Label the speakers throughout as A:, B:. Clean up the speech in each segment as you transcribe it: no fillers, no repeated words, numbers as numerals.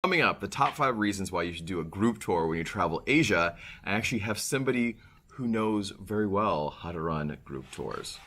A: Coming up, the top 5 reasons why you should do a group tour when you travel Asia. I actually have somebody who knows very well how to run group tours.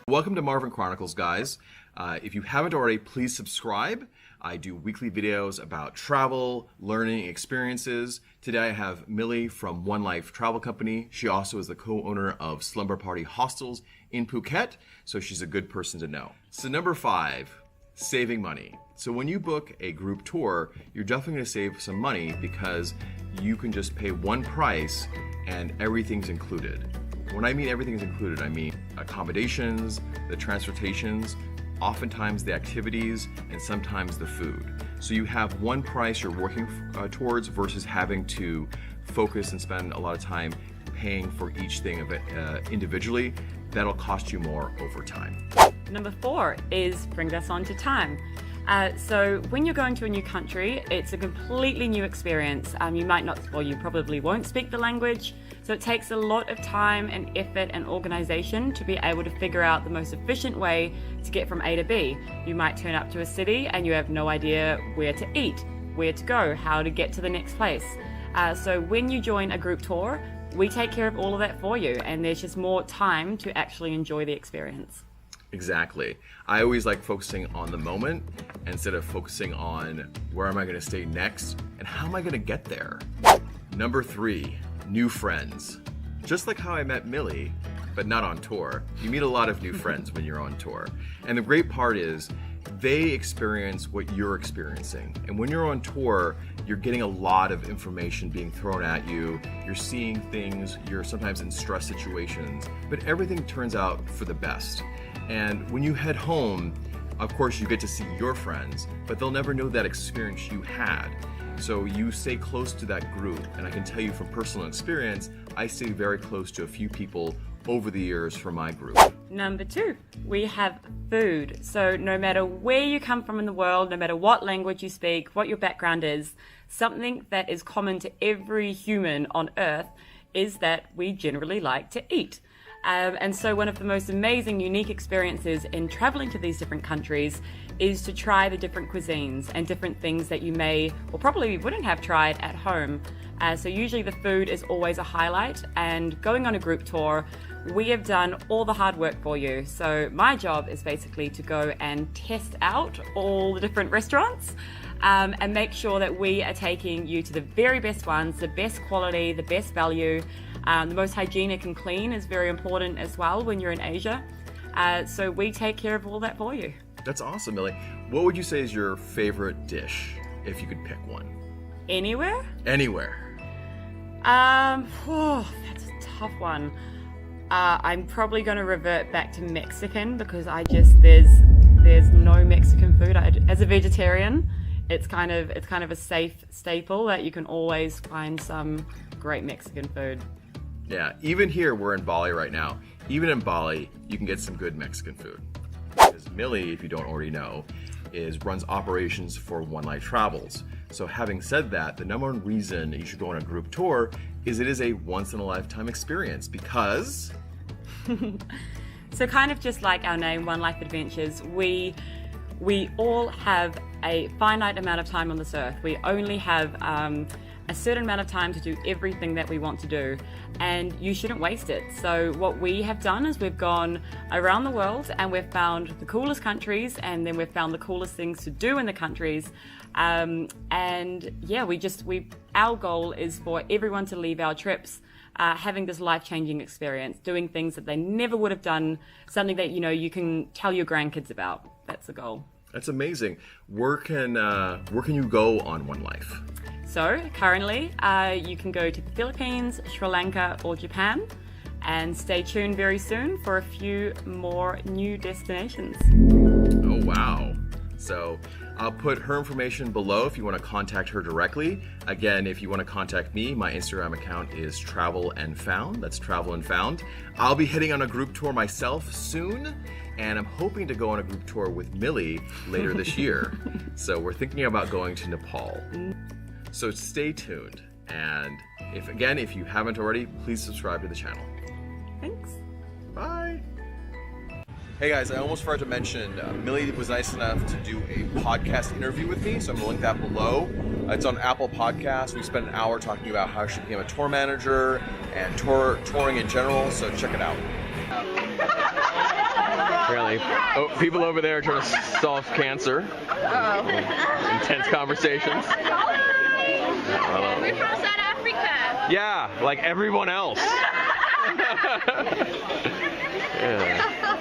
A: Welcome to Marvin Chronicles, guys. If you haven't already, please subscribe. I do weekly videos about travel, learning, experiences. Today I have Millie from One Life Travel Company. She also is the co-owner of Slumber Party Hostels in Phuket, so she's a good person to know. So number 5, saving money. So when you book a group tour, you're definitely going to save some money because you can just pay one price and everything's included. When I mean everything's included, I mean accommodations, the transportations, oftentimes the activities, and sometimes the food. So you have one price you're working towards versus having to focus and spend a lot of time paying for each thing of it individually. That'll cost you more over time.
B: Number 4 is bring us on to time. So when you're going to a new country, it's a completely new experience. You might not, or you probably won't speak the language. So it takes a lot of time and effort and organization to be able to figure out the most efficient way to get from A to B. You might turn up to a city and you have no idea where to eat, where to go, how to get to the next place. So when you join a group tour, we take care of all of that for you, and there's just more time to actually enjoy the experience.
A: Exactly. I always like focusing on the moment instead of focusing on where am I going to stay next and how am I going to get there. Number 3, new friends. Just like how I met Millie, but not on tour, you meet a lot of new friends when you're on tour. And the great part is they experience what you're experiencing. And when you're on tour, you're getting a lot of information being thrown at you. You're seeing things, you're sometimes in stress situations, but everything turns out for the best. And when you head home, of course, you get to see your friends, but they'll never know that experience you had. So you stay close to that group. And I can tell you from personal experience, I stay very close to a few people over the years from my group.
B: Number 2, we have food. So no matter where you come from in the world, no matter what language you speak, what your background is, something that is common to every human on earth is that we generally like to eat. And so one of the most amazing, unique experiences in traveling to these different countries is to try the different cuisines and different things that you may or probably wouldn't have tried at home. So usually the food is always a highlight, and going on a group tour, we have done all the hard work for you. So my job is basically to go and test out all the different restaurants and make sure that we are taking you to the very best ones, the best quality, the best value. The most hygienic and clean is very important as well when you're in Asia. So we take care of all that for you.
A: That's awesome, Millie. What would you say is your favorite dish, if you could pick one?
B: Anywhere?
A: Anywhere.
B: That's a tough one. I'm probably going to revert back to Mexican because there's no Mexican food. As a vegetarian, it's kind of a safe staple that you can always find some great Mexican food.
A: Yeah, even here, we're in Bali right now. Even in Bali, you can get some good Mexican food. Because Millie, if you don't already know, runs operations for One Life Travels. So having said that, the number one reason you should go on a group tour is it is a once-in-a-lifetime experience because...
B: So kind of just like our name, One Life Adventures, we all have a finite amount of time on this earth. We only have a certain amount of time to do everything that we want to do, and you shouldn't waste it. So what we have done is we've gone around the world and we've found the coolest countries, and then we've found the coolest things to do in the countries. And yeah, our goal is for everyone to leave our trips having this life-changing experience, doing things that they never would have done, something that you can tell your grandkids about. That's the goal.
A: That's amazing. Where can you go on One Life?
B: So currently, you can go to the Philippines, Sri Lanka, or Japan, and stay tuned very soon for a few more new destinations.
A: Oh, wow. So I'll put her information below if you want to contact her directly. Again, if you want to contact me, my Instagram account is Travel and Found. That's Travel and Found. I'll be heading on a group tour myself soon, and I'm hoping to go on a group tour with Millie later this year. So we're thinking about going to Nepal. So stay tuned. And if you haven't already, please subscribe to the channel.
B: Thanks.
A: Bye. Hey guys, I almost forgot to mention, Millie was nice enough to do a podcast interview with me, so I'm going to link that below. It's on Apple Podcasts. We spent an hour talking about how she became a tour manager and touring in general, so check it out.
C: Apparently, people over there are trying to solve cancer. Intense conversations.
D: We're from South Africa.
C: Yeah, like everyone else. Yeah.